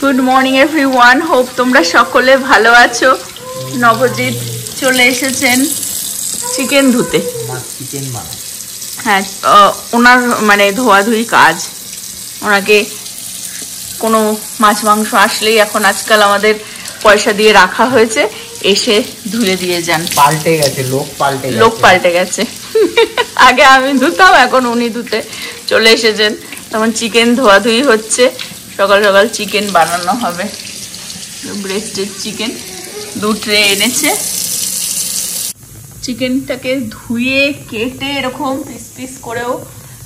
Good morning everyone, hope তোমরা সকলে ভালো আছো। নবজিৎ চলে এসেছেন চিকেন ধুতে। হ্যাঁ, ওনার মানে ধোয়াধুয়ি কাজ। ওনাকে কোনো মাছ মাংস আসলেই এখন আজকাল আমাদের পয়সা দিয়ে রাখা হয়েছে, এসে ধুয়ে দিয়ে যান। পাল্টে গেছে, লোক পাল্টে গেছে। আগে আমি ধুতাম, এখন উনি ধুতে চলে এসেছেন। তখন চিকেন ধোয়াধুয়ি হচ্ছে, সকাল সকাল চিকেন বানানো হবে। ব্রেস্টেড চিকেন 2 ট্রে এনেছে। চিকেনটাকে ধুয়ে কেটে এরকম পিস পিস করেও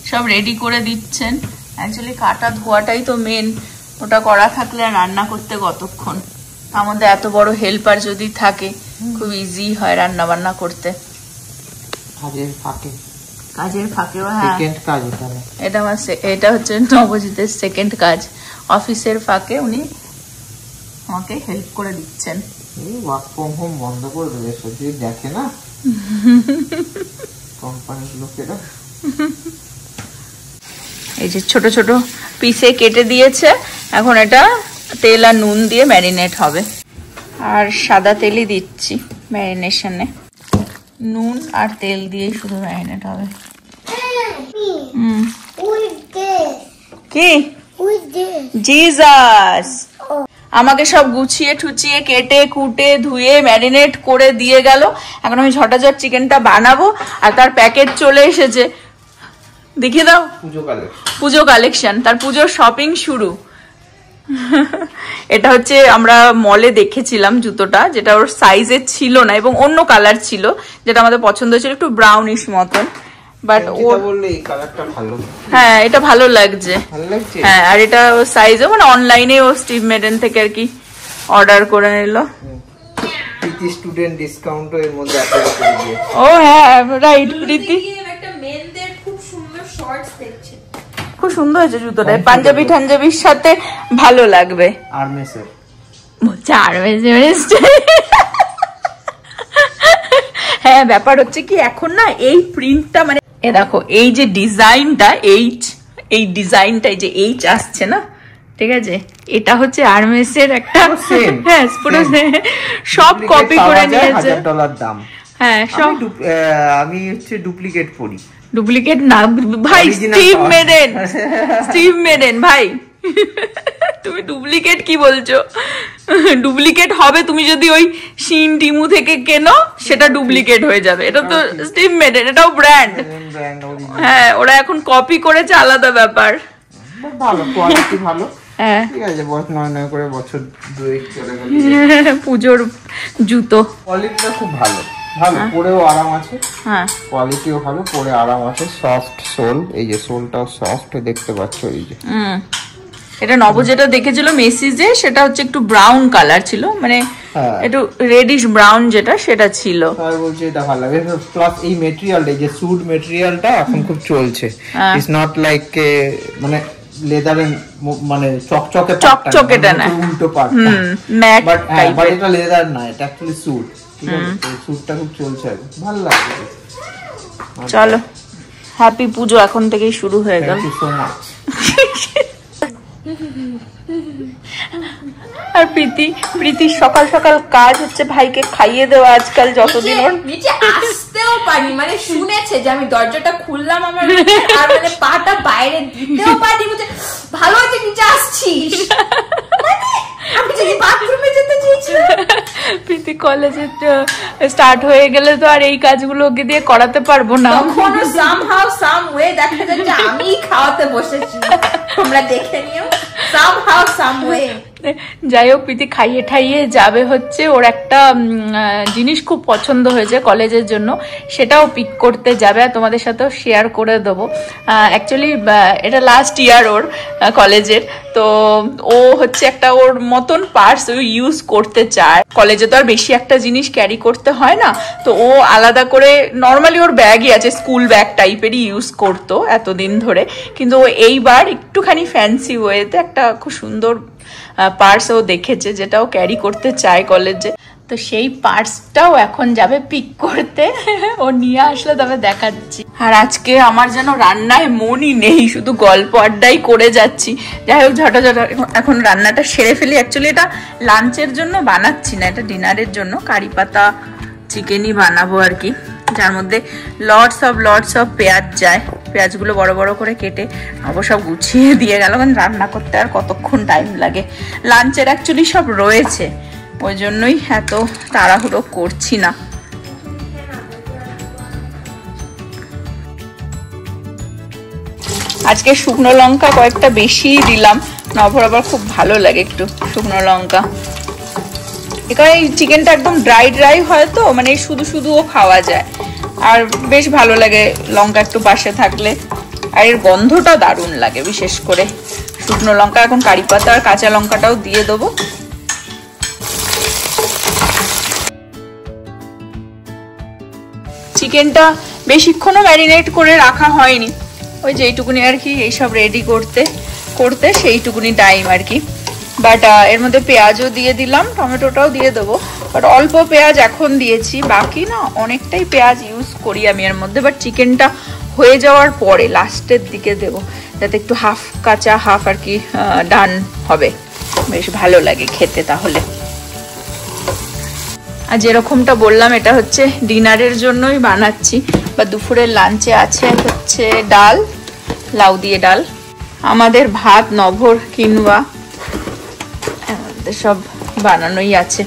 সব রেডি করে দিচ্ছেন। অ্যাকচুয়ালি কাটা ধোয়াটাই তো মেন, ওটা করা থাকলে রান্না করতে কতক্ষণ। তার মধ্যে এত বড় হেল্পার যদি থাকে খুব ইজি হয় রান্না বান্না করতে। কাজের ফাঁকেও হ্যাঁ, এটা হচ্ছে নবজিতের সেকেন্ড কাজ। অফিসের ফাঁকে উনি আমাকে হেল্প করে দিচ্ছেন। ওয়ার্ক ফ্রম হোম বন্ধ করে দেবে, যদি দেখে না কোম্পানির লোকেরা। এই যে ছোট ছোট পিসে কেটে দিয়েছে, এখন এটা তেল আর নুন দিয়ে ম্যারিনেট হবে। আর সাদা তেলই দিচ্ছি ম্যারিনেশনে, নুন আর তেল দিয়ে শুধু ম্যারিনেট হবে। কি জিজাস আমাকে সব গুছিয়ে ঠুচিয়ে কেটে কুটে ধুয়ে ম্যারিনেট করে দিয়ে গেল। এখন আমি ঝটাঝট চিকেনটা বানাবো। আর তার প্যাকেট চলে এসেছে, দেখিয়ে দাও। পুজো কালেকশন, তার পুজোর শপিং শুরু। এটা হচ্ছে আমরা মলে দেখেছিলাম জুতোটা, যেটা ওর সাইজে ছিল না এবং অন্য কালার ছিল, যেটা আমাদের পছন্দ হয়েছিল, একটু ব্রাউনিশ মতন। বাট ও বললে এই কালারটা ভালো, হ্যাঁ এটা ভালো লাগছে। হ্যাঁ, আর এটা সাইজও মানে অনলাইনে ও স্টিভ মেডেন থেকে আর কি অর্ডার করে নিল। প্রীতি স্টুডেন্ট ডিসকাউন্টও এর মধ্যে অ্যাপ্লাই করে দিয়ে। ও হ্যাঁ রাইট, প্রীতি একটা মেনদের খুব সুন্দর শর্টস দেখছে, খুব সুন্দর হয়েছে জুতোটা। পাঞ্জাবি ঠাঞ্জাবির সাথে ভালো লাগবে। আর্মেসের হ্যাঁ, ব্যাপার হচ্ছে কি এখন না এই প্রিন্টটা মানে এ দেখো, এই যে ডিজাইনটা এই ডিজাইনটা যে এইচ আসছে না, ঠিক আছে, এটা হচ্ছে আর্মেসের একটা। হ্যাঁ, পুরো সব কপি করে নিয়েছে। $1000 দাম। হ্যাঁ, সব আমি হচ্ছে ডুপ্লিকেট পড়ি। ডুপ্লিকেট না ভাই, স্টিভ মেডেন ভাই। তুমি ডুপ্লিকেট কি বলছো? ডুপ্লিকেট হবে তুমি যদি ওই শিন টিমু থেকে কেনো, সেটা ডুপ্লিকেট হয়ে যাবে। এটা তো স্টিভ মেডেন, এটাও ব্র্যান্ড। হ্যাঁ, ওরা এখন কপি করেছে, আলাদা ব্যাপার। ভালো কোয়ালিটি, ভালো। হ্যাঁ, ঠিক আছে, নয় করে বছর 2 চলে গেল। পুজোর জুতো কোয়ালিটিটা খুব ভালো, পরেও আরাম আছে। হ্যাঁ, কোয়ালিটিও ভালো, পরে আরাম আছে। সফট সোল, এই যে সোলটাও সফট দেখতে পাচ্ছ। এই যে এটা নব যেটা দেখেছিল মেসিজে, সেটা হচ্ছে একটু ব্রাউন কালার ছিল, মানে একটু রেডিশ ব্রাউন যেটা, সেটা ছিল। আমি বলছি এটা ভালো লাগে। প্লাস এই ম্যাটেরিয়ালটা, এই যে সুট ম্যাটেরিয়ালটা এখন খুব চলছে। ইটস নট লাইক মানে লেদারের মানে চকচকেটা না, উল্টো পার্ট। বাট এটা লেদার না, এটা অ্যাকচুয়ালি সুট। ঠিক আছে, সুটটা খুব চলছে, ভালো লাগে। চলো, হ্যাপি পুজো এখন থেকেই শুরু হয়ে গেল। Thank you so much. আর প্রীতি সকাল সকাল কাজ হচ্ছে ভাইকে খাইয়ে দেওয়া। আজকাল যতদিন ওর নিচে আসতেও পারি, মানে শুনেছে যে আমি দরজাটা খুললাম আমার, আর মানে পাটা বাইরে দিতেও পারি, বলছে ভালো আছে নিচে আসছিস। আমি যদি বাথরুমে যেতে চেয়েছি। প্রীতি কলেজে স্টার্ট হয়ে গেলে তো আর এই কাজগুলো ওকে দিয়ে করাতে পারবো না। কোনো সামহাউ সাম ওয়ে দেখা যাচ্ছে আমি খাওয়াতে বসেছি, তোমরা দেখে নিও। সামহাউ সাম ওয়ে যাই হোক, প্রীতি খাইয়ে ঠাইয়ে যাবে হচ্ছে। ওর একটা জিনিস খুব পছন্দ হয়েছে কলেজের জন্য, সেটাও পিক করতে যাবে, আর তোমাদের সাথেও শেয়ার করে দেবো। অ্যাকচুয়ালি এটা লাস্ট ইয়ার ওর কলেজের, তো ও হচ্ছে একটা ওর মতন পার্স ও ইউজ করতে চায়। কলেজে তো আর বেশি একটা জিনিস ক্যারি করতে হয় না, তো ও আলাদা করে নর্মালি ওর ব্যাগই আছে, স্কুল ব্যাগ টাইপেরই ইউজ করতো এতদিন ধরে, কিন্তু ও এইবার একটুখানি ফ্যান্সি ওয়েতে একটা খুব সুন্দর পার্স ও দেখেছে, যেটাও ক্যারি করতে চায় কলেজে। তো তো সেই পার্সটাও এখন যাবে পিক করতে, ও নিয়ে আসলে তবে দেখাচ্ছি। আর আজকে আমার যেন রান্নায় মনই নেই, শুধু গল্প আড্ডাই করে যাচ্ছি। যাই হোক ঝটাঝট এখন রান্নাটা সেরে ফেলি। অ্যাকচুয়ালি এটা লাঞ্চের জন্য বানাচ্ছি না, এটা ডিনারের জন্য কারি পাতা চিকেনই বানাবো আর কি, যার মধ্যে লটস অফ পেঁয়াজ যায়। পেঁয়াজগুলো বড় বড় করে কেটে সব গুছিয়ে দিয়ে গেল, কারণ রান্না করতে আর কতক্ষণ টাইম লাগে। লাঞ্চের অ্যাকচুয়ালি সব রয়েছে, ওই জন্যই এত তাড়াহুড়ো করছি না। আজকে শুকনো লঙ্কা কয়েকটা বেশি দিলাম, নভর আবার খুব ভালো লাগে একটু শুকনো লঙ্কা। এখানে এই চিকেনটা একদম ড্রাই হয় তো, মানে শুধু শুধুও খাওয়া যায়, আর বেশ ভালো লাগে লঙ্কা একটু পাশে থাকলে। আর এর গন্ধটা দারুণ লাগে, বিশেষ করে শুকনো লঙ্কা। এখন কারি পাতা আর কাঁচা লঙ্কাটাও দিয়ে দেবো। চিকেনটা বেশিক্ষণও ম্যারিনেট করে রাখা হয়নি, ওই যেইটুকুনি আর কি এইসব রেডি করতে করতে সেইটুকুনি টাইম আর কি। বাট এর মধ্যে পেঁয়াজও দিয়ে দিলাম, টমেটোটাও দিয়ে দেবো, বাট অল্প পেঁয়াজ এখন দিয়েছি, বাকি না অনেকটাই পেঁয়াজ ইউজ করি আমি এর মধ্যে। বাট চিকেনটা হয়ে যাওয়ার পরে লাস্টের দিকে দেবো, যাতে একটু হাফ কাঁচা হাফ আর কি ডান হবে, বেশ ভালো লাগে খেতে তাহলে। আর যেরকমটা বললাম এটা হচ্ছে ডিনারের জন্যই বানাচ্ছি, বা দুপুরের লাঞ্চে আছে হচ্ছে ডাল, লাউ দিয়ে ডাল, আমাদের ভাত নভর কিনোয়া সব বানানোই আছে।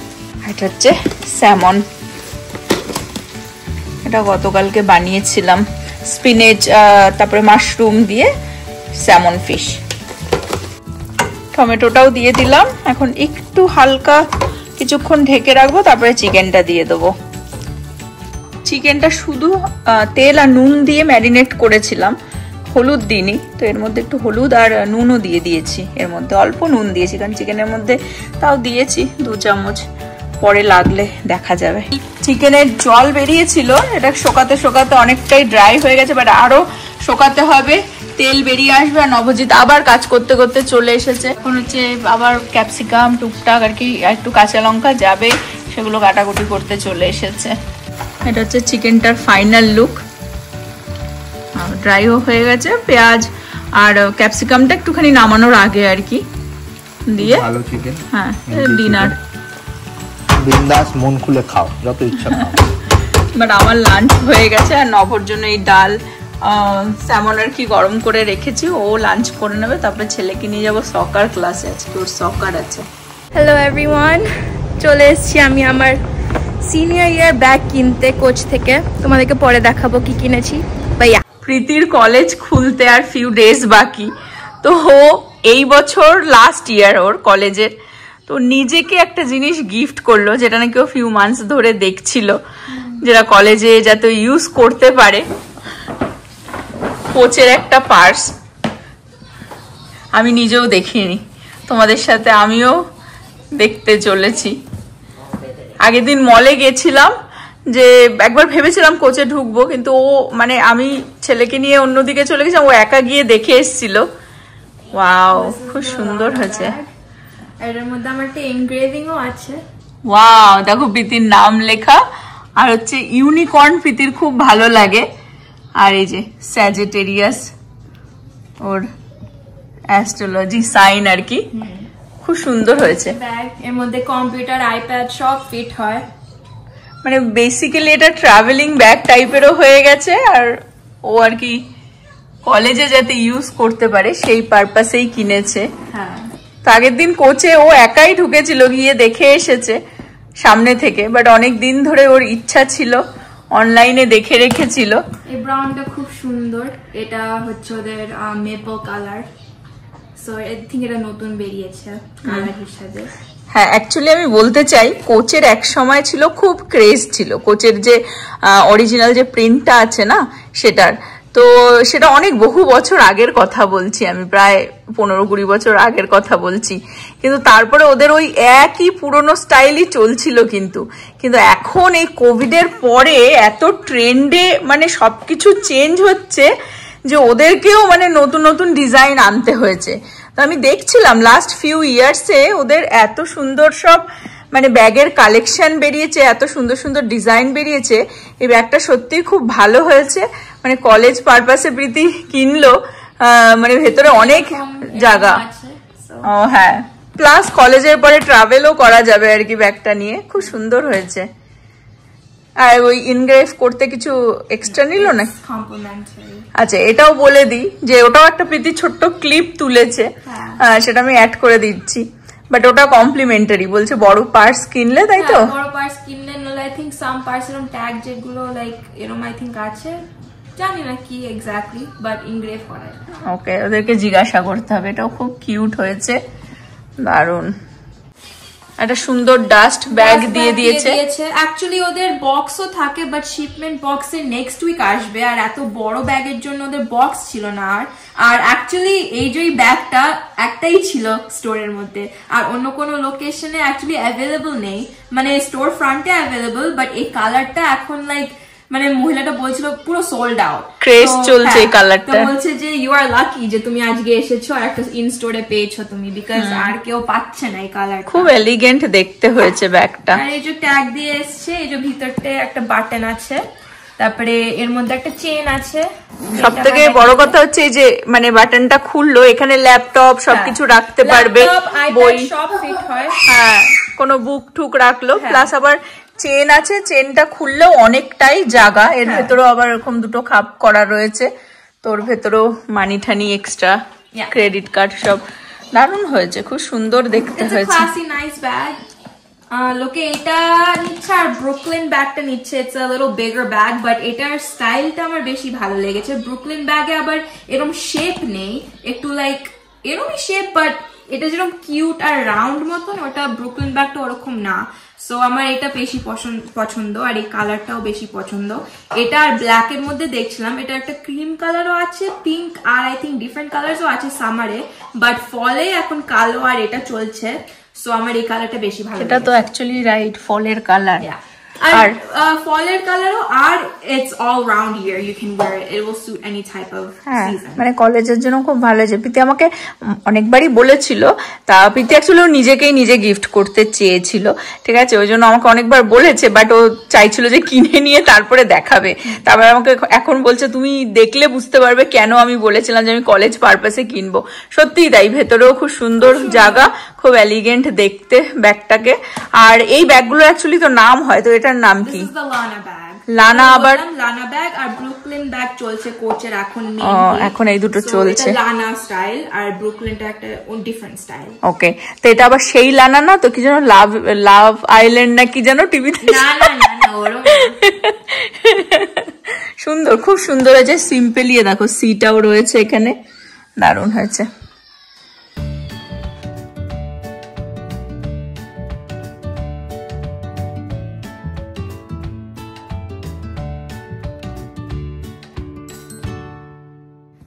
এটা হচ্ছে স্যামন, এটা গতকালকে বানিয়েছিলাম, স্পিনেচ তারপরে মাশরুম দিয়ে স্যামন ফিশ। টমেটোটাও দিয়ে দিলাম, এখন একটু হালকা কিছুক্ষণ ঢেকে রাখবো, তারপরে চিকেনটা দিয়ে দেবো। চিকেনটা শুধু তেল আর নুন দিয়ে ম্যারিনেট করেছিলাম, হলুদ দিইনি, তো এর মধ্যে একটু হলুদ আর নুনও দিয়ে দিয়েছি, এর মধ্যে অল্প নুন দিয়েছি কারণ চিকেনের মধ্যে, তাও দিয়েছি 2 চামচ, পরে লাগলে দেখা যাবে। চিকেনের জল বেরিয়েছিল, এটা শোকাতে শোকাতে অনেকটাই ড্রাই হয়ে গেছে, বাট আরো শোকাতে হবে, তেল বেরিয়ে আসবে। আর নবজিৎ আবার কাজ করতে করতে চলে এসেছে, এখন হচ্ছে আবার ক্যাপসিকাম টুকটাক আর কি একটু কাঁচা লঙ্কা যাবে, সেগুলো কাটাকুটি করতে চলে এসেছে। এটা হচ্ছে চিকেনটার ফাইনাল লুক, ড্রাইও হয়ে গেছে, পেঁয়াজ আর ক্যাপসিকামটা একটুখানি নামানোর আগে আর কি দিয়ে। ভালো চিকেন, হ্যাঁ ডিনার বিন্দাস মন খুলে খাও, যত ইচ্ছা খাও। বাট আমার লাঞ্চ হয়ে গেছে, আর নভর জন্য এই ডাল স্যামন আর কি গরম করে রেখেছি, ও লাঞ্চ করে নেবে, তারপরে ছেলেকে নিয়ে যাবো সকার ক্লাসে, আজকে ওর সকার আছে। হ্যালো এভরিওয়ান, চলে এসেছি আমি আমার সিনিয়র ইয়ার ব্যাগ কিনতে কোচ থেকে, তোমাদেরকে পরে দেখাবো কি কিনেছি। ভাইয়া প্রীতির কলেজ খুলতে আর ফিউ ডেজ বাকি, তো ও এই বছর লাস্ট ইয়ার ওর কলেজের, তো নিজেকে একটা জিনিস গিফট করলো, যেটা নাকি ও ফিউ মান্থস ধরে দেখছিল, যেটা কলেজে যাতে ইউজ করতে পারে। কোচের একটা পার্স, আমি নিজেও দেখিনি, তোমাদের সাথে আমিও দেখতে চলেছি। আগের দিন মলে গেছিলাম, যে একবার ভেবেছিলাম কোচে ঢুকবো, কিন্তু ও মানে আমি ছেলেকে নিয়ে অন্যদিকে চলে গেছিলাম, ও একা গিয়ে দেখে এসেছিল। ওয়াও, খুব সুন্দর হয়েছে। এর মধ্যে আমার একটা এনগ্রেভিংও আছে। ওয়াও, দেখো প্রীতির নাম লেখা, আর হচ্ছে ইউনিকর্ন প্রীতির খুব ভালো লাগে, আর এই যে স্যাজিটেরিয়াস ওর অ্যাস্ট্রোলজি সাইন আর কি, খুব সুন্দর হয়েছে। ব্যাগ, এর মধ্যে কম্পিউটার আইপ্যাড সব ফিট হয়, মানে বেসিক্যালি এটা ট্রাভেলিং ব্যাগ টাইপেরও হয়ে গেছে, আর ও আর কি কলেজে যাতে ইউজ করতে পারে সেই পারপাসেই কিনেছে। হ্যাঁ, তো আগের দিন কোচে ও একাই ঢুকেছিল, গিয়ে দেখে এসেছে সামনে থেকে, বাট অনেক দিন ধরে ওর ইচ্ছা ছিল, অনলাইনে দেখে রেখেছিল। এই ব্রাউনটা খুব সুন্দর, এটা হচ্ছে ওদের maple colour, so I think এটা নতুন বেরিয়েছে কালার হিসাবে। হ্যাঁ, অ্যাকচুয়ালি আমি বলতে চাই কোচের এক সময় ছিল খুব ক্রেজ ছিল, কোচের যে অরিজিনাল যে প্রিন্টটা আছে না সেটার, তো সেটা অনেক বহু বছর আগের কথা বলছি আমি, প্রায় 15-20 বছর আগের কথা বলছি, কিন্তু তারপরে ওদের ওই একই পুরনো স্টাইলই চলছিল। কিন্তু এখন এই কোভিডের পরে এত ট্রেন্ডে মানে সবকিছু চেঞ্জ হচ্ছে যে ওদেরকেও মানে নতুন নতুন ডিজাইন আনতে হয়েছে। তো আমি দেখছিলাম লাস্ট ফিউ ইয়ার্সে ওদের এত সুন্দর সব মানে ব্যাগের কালেকশন বেরিয়েছে, এত সুন্দর সুন্দর ডিজাইন বেরিয়েছে। এই ব্যাগটা সত্যিই খুব ভালো হয়েছে, মানে কলেজ পারপাসে প্রীতি কিনলো, মানে ভেতরে অনেক জায়গা। ও হ্যাঁ, প্লাস কলেজের পরে ট্রাভেলও করা যাবে আর কি ব্যাগটা নিয়ে, খুব সুন্দর হয়েছে। আর ওই ইনগ্রেভ করতে কিছু এক্সট্রা নিল না? আচ্ছা, এটাও বলে দিই যে ওটাও একটা প্রীতি ছোট্ট ক্লিপ তুলেছে, সেটা আমি অ্যাড করে দিচ্ছি, বাট ওটা কমপ্লিমেন্টারি বলছে বড় পার্স কিনলে, তাই তো? বড় পার্স কিনলে নলে আই থিংক সাম পার্স এরকম ট্যাগ যেগুলো লাইক এরকম আই থিংক আছে, জানি না কি এক্স্যাক্টলি, বাট ইনগ্রেভ করা। ওকে, ওদেরকে জিজ্ঞাসা করতে হবে। এটাও খুব কিউট হয়েছে, দারুন। একটা সুন্দর ডাস্ট ব্যাগ দিয়ে দিয়েছে। অ্যাকচুয়ালি ওদের বক্সও থাকে, বাট শিপমেন্ট বক্সে নেক্সট উইক আসবে, আর এত বড় ব্যাগের জন্য ওদের বক্স ছিল না। আর অ্যাকচুয়ালি এই যে ব্যাগটা একটাই ছিল স্টোরের মধ্যে, আর অন্য কোনো লোকেশনে অ্যাকচুয়ালি অ্যাভেলেবল নেই, মানে স্টোর ফ্রন্টে অ্যাভেলেবল, বাট এই কালারটা এখন লাইক মানে মহিলাটা বলছিল পুরো সোল্ড আউট, ক্রেজ চলছে এই কালারটা। বলছে যে ইউ আর লাকি যে তুমি আজকে এসেছো আর একটা ইন স্টোরে পেয়েছো তুমি, বিকজ আর কেউ পাচ্ছে না এই কালারটা। খুব এলিগেন্ট দেখতে হয়েছে ব্যাগটা। আর এই যে ট্যাগ দিয়ে এসছে, এই যে ভিতরতে একটা বাটন আছে, তারপরে এর মধ্যে একটা চেন আছে। সবথেকে বড় কথা হচ্ছে এই যে মানে বাটনটা খুললো, এখানে ল্যাপটপ সবকিছু রাখতে পারবে, বই সব ফিট হয়। হ্যাঁ, কোনো বুক ঠুক রাখলো, প্লাস আবার চেন আছে, চেনটা খুললেও অনেকটাই জায়গা। এর ভেতরেও আবার এরকম দুটো খাপ করা রয়েছে, তোর ভেতরেও মানি ঠানি এক্সট্রা, ক্রেডিট কার্ড সব। দারুণ হয়েছে, খুব সুন্দর দেখতে হয়েছে। Classy nice bag. লোকে এটা নিচ্ছে আর ব্রুকলিন ব্যাগটা নিচ্ছে, it's a little bigger bag, but এটার স্টাইলটা আমার বেশি ভালো লেগেছে। ব্রুকলিন ব্যাগে আবার এরকম শেপ নেই, একটু লাইক এরকমই শেপ, বাট এটা যেরকম কিউট আর রাউন্ড মতন, ওটা ব্রুকলিন ব্যাগটা ওরকম না। সো আমার এটা বেশি পছন্দ, আর এই কালারটাও বেশি পছন্দ। এটা আর ব্ল্যাক এর মধ্যে দেখছিলাম, এটা একটা ক্রিম কালারও আছে, পিঙ্ক, আর আই থিঙ্ক ডিফারেন্ট কালারও আছে সামারে, বাট ফলে এখন কালো আর এটা চলছে। সো আমার এই কালারটা বেশি ভালো। এটা তো অ্যাকচুয়ালি রাইট, ফলের কালার। আর ফলের কালারও, আর it's all round year you can wear it, it will suit any type of season. মানে কলেজের জন্য খুব ভালো হয়েছে। প্রীতি আমাকে অনেকবারই বলেছিল, তা প্রীতি অ্যাকচুয়ালি ও নিজেকেই নিজে গিফট করতে চেয়েছিল, ঠিক আছে, ওই জন্য আমাকে অনেকবার বলেছে, বাট ও চাইছিল যে কিনে নিয়ে তারপরে দেখাবে। তারপরে আমাকে এখন বলছে তুমি দেখলে বুঝতে পারবে কেন আমি বলেছিলাম যে আমি কলেজ পারপাসে কিনবো। সত্যিই তাই, ভেতরেও খুব সুন্দর জায়গা, খুব এলিগেন্ট দেখতে ব্যাগটাকে। আর এই ব্যাগগুলো অ্যাকচুয়ালি তো নাম হয়, তো এটার নাম কি? লানা। আবার লানা ব্যাগ আর ব্রুকলিন ব্যাগ চলছে কোচের এখন, এখন এই দুটো চলছে। লানা স্টাইল আর ব্রুকলিনটা একটা ডিফারেন্ট স্টাইল। ওকে, তো এটা আবার সেই লানা না তো, কি যেন লাভ আইল্যান্ড না কি যেন টিভিতে। না না না, ওরকম সুন্দর, খুব সুন্দর হয়েছে। সিম্পলি দেখো সিটাও রয়েছে এখানে, দারুণ হয়েছে।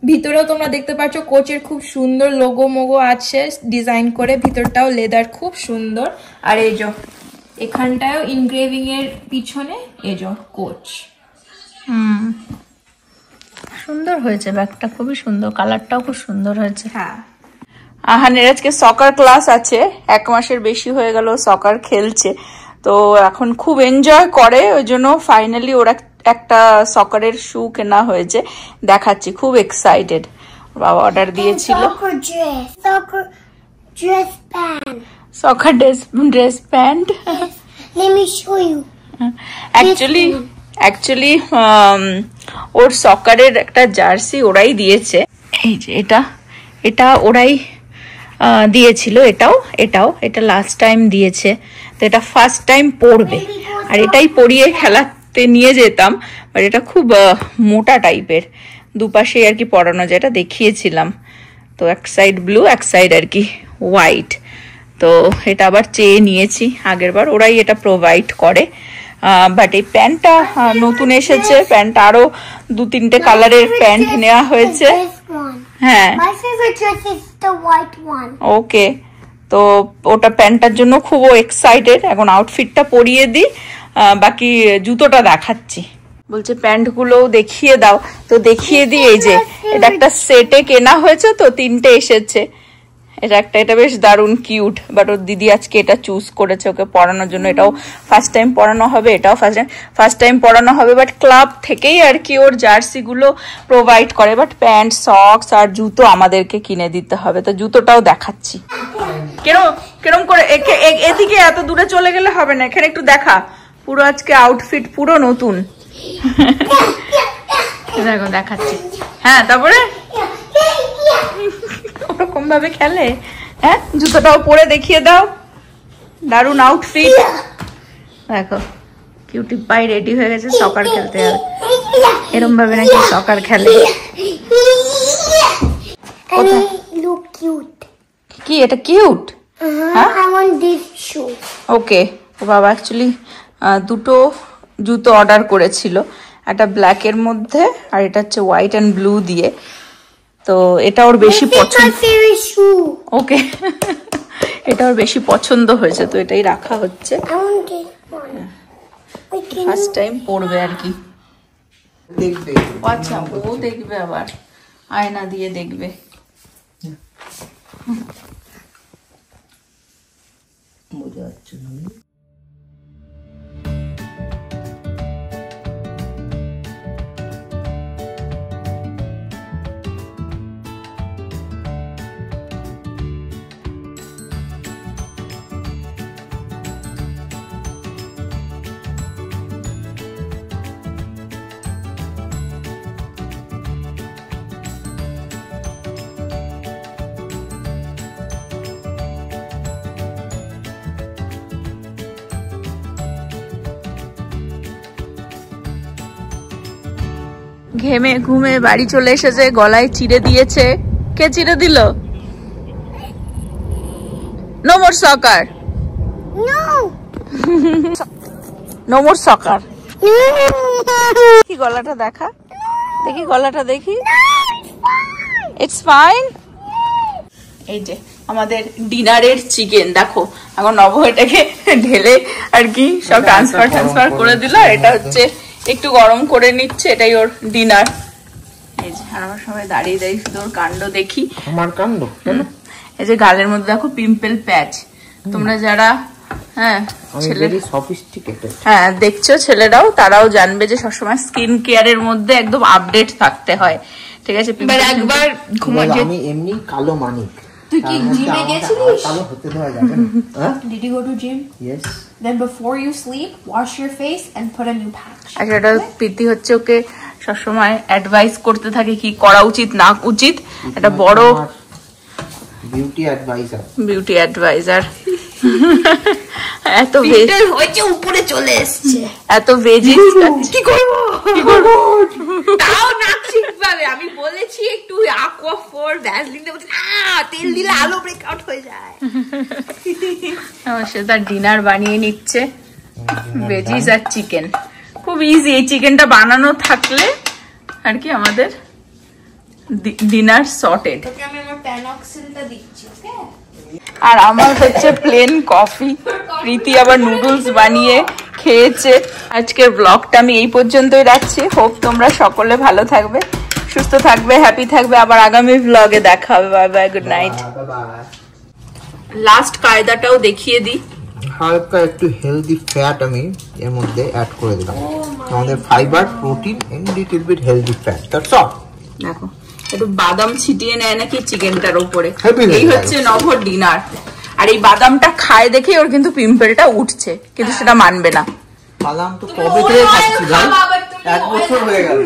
ভিতরেও তোমরা দেখতে পাচ্ছ কোচের খুব সুন্দর লোগো মোগো আছে ডিজাইন করে, ভিতরটাও লেদার খুব সুন্দর। আর এই যে এখানটাও ইনগ্রেভিং এর পিছনে এই যে কোচ। সুন্দর হয়েছে ব্যাগটা, খুবই সুন্দর, কালারটাও খুব সুন্দর হয়েছে। হ্যাঁ, আহানের আজকে সকার ক্লাস আছে, 1 মাসের বেশি হয়ে গেল সকার খেলছে, তো এখন খুব এনজয় করে, ওই জন্য ফাইনালি ওরা একটা সকারের শু কেনা হয়েছে, দেখাচ্ছি, খুব এক্সাইটেড। বাবা অর্ডার দিয়েছিল soccer dress pant. Let me show you. Actually ওর সকারের একটা জার্সি ওরাই দিয়েছে, এই যে এটা ওরাই দিয়েছিল। এটা লাস্ট টাইম দিয়েছে, তো এটা ফার্স্ট টাইম পরবে, আর এটাই পরিয়ে খেলাতে নিয়ে যেতাম, বাট এটা খুব মোটা টাইপের, দুপাশে আর কি পরানো, যেটা দেখিয়েছিলাম। তো এক সাইড ব্লু, এক সাইড আর কি হোয়াইট। তো এটা আবার চেয়ে নিয়েছি, আগের বার ওরাই এটা প্রোভাইড করে। বাট এই প্যান্টটা নতুন এসেছে, প্যান্টটা আরো 2-3টে কালারের প্যান্ট নেওয়া হয়েছে। হ্যাঁ, My favorite dress is the white one. ওকে, তো ওটা প্যান্টটার জন্য খুব এক্সাইটেড। এখন আউটফিটটা পরিয়ে দিই, বাকি জুতোটা দেখাচ্ছি। বলছে প্যান্ট গুলো দেখিয়ে দাও, তো দেখিয়ে দিই। এই যে এটা একটা সেটে কেনা হয়েছে, তো 3টে এসেছে, এটা বেশ দারুণ কিউট, বাট ওর দিদি আজকে এটা চুজ করেছে ওকে পরানোর জন্য। এটাও ফার্স্ট টাইম পরানো হবে, এটাও ফার্স্ট টাইম পরানো হবে, বাট ক্লাব থেকেই আর কি ওর জার্সি গুলো প্রোভাইড করে, বাট প্যান্ট, সক্স আর জুতো আমাদেরকে কিনে দিতে হবে। তো জুতোটাও দেখাচ্ছি। কেরম করে এদিকে এত দূরে চলে গেলে হবে না, এখানে একটু দেখা। পুরো আজকে আউটফিট পুরো নতুন। দেখো দেখাচ্ছি। হ্যাঁ, তারপরে ওরকম ভাবে খেলে। হ্যাঁ, জুতোটাও পরে দেখিয়ে দাও। দারুন আউটফিট। দেখো কিউটি পাই রেডি হয়ে গেছে, সকার খেলতে হবে। এরম ভাবে নাকি সকার খেলে। Look cute. কি এটা কিউট? হ্যাঁ, I want this shoe. ওকে। ও বাবা অ্যাকচুয়ালি দুটো জুতো অর্ডার করেছিল, একটা ব্ল্যাক এর মধ্যে আর এটা হচ্ছে হোয়াইট এন্ড ব্লু দিয়ে। তো এটা ওর বেশি পছন্দ। ওকে, এটা ওর বেশি পছন্দ হয়েছে, তো এটাই রাখা হচ্ছে। ফার্স্ট টাইম পরবে আর কি। দেখবে। আচ্ছা, ও দেখবে আবার আয়না দিয়ে দেখবে। বোঝা যাচ্ছে না। ঘেমে ঘুমে বাড়ি চলে এসেছে, গলায় চিড়ে দিয়েছে। কে চিড়ে দিল? নো মোর সকার, নো মোর সকার। কি গলাটা দেখা, দেখি গলাটা দেখি। It's fine. এই যে আমাদের ডিনারের চিকেন দেখো, এখন নব এটাকে ঢেলে আর কি সব ট্রান্সফার করে দিল। এটা হচ্ছে একটু গরম করে নিচ্ছে, এটাই ওর ডিনার। এই যে আর আমরা সবাই দাঁড়িয়ে দাঁড়িয়ে শুধু ওর কাণ্ড দেখি। আমার কাণ্ড? এই যে গালের মধ্যে দেখো পিম্পল প্যাচ। তোমরা যারা হ্যাঁ দেখছো ছেলেরাও, তারাও জানবে যে সবসময় স্কিন কেয়ারের মধ্যে একদম আপডেট থাকতে হয়, ঠিক আছে? একবার ঘুমাতে আমি এমনি কালো মানিক। তুই কি জিমে গেছিলিস? কালো হতে দেওয়া যাবে না। Did you go to gym? Yes. Then before you sleep, wash your face and put a new patch. আচ্ছা, এটা প্রীতি হচ্ছে ওকে সবসময় অ্যাডভাইস করতে থাকে কি করা উচিত না উচিত। এটা বড় বিউটি অ্যাডভাইজার। এত হয়েছে উপরে চলে এসেছে, এত ভেজিস কি করব তাও না ঠিকভাবে। আমি বলেছি একটু aqua for ভ্যাসলিন দেবো, না তেল দিলে আলো ব্রেকআউট হয়ে যায়। সে তার ডিনার বানিয়ে নিচ্ছে, ভেজিস আর চিকেন। খুব ইজি, এই চিকেনটা বানানো থাকলে আর কি আমাদের ডিনার সর্টেড। তোকে আমি আমার প্যানক্সিলটা দিচ্ছি, ওকে? আর আমার হচ্ছে প্লেন কফি। প্রীতি আবার নুডলস বানিয়ে খেয়েছে। আজকের ব্লগটা আমি এই পর্যন্তই রাখছি। হোপ তোমরা সকলে ভালো থাকবে, সুস্থ থাকবে, হ্যাপি থাকবে। আবার আগামী ব্লগে দেখা হবে। Bye bye, good night. Last কায়দাটাও দেখিয়ে দিই। হালকা একটু হেলদি ফ্যাট আমি এর মধ্যে অ্যাড করে দিলাম। আমাদের fibre, protein and little bit healthy fat, that's all. দেখো একটু বাদাম ছিটিয়ে নেয় নাকি চিকেনটার উপরে। Happy এই হচ্ছে নভর ডিনার। আর এই বাদামটা খায় দেখে ওর কিন্তু পিম্পলটা উঠছে, কিন্তু সেটা মানবে না। বাদাম তো কবে থেকে খাচ্ছি ভাই, 1 বছর হয়ে গেল।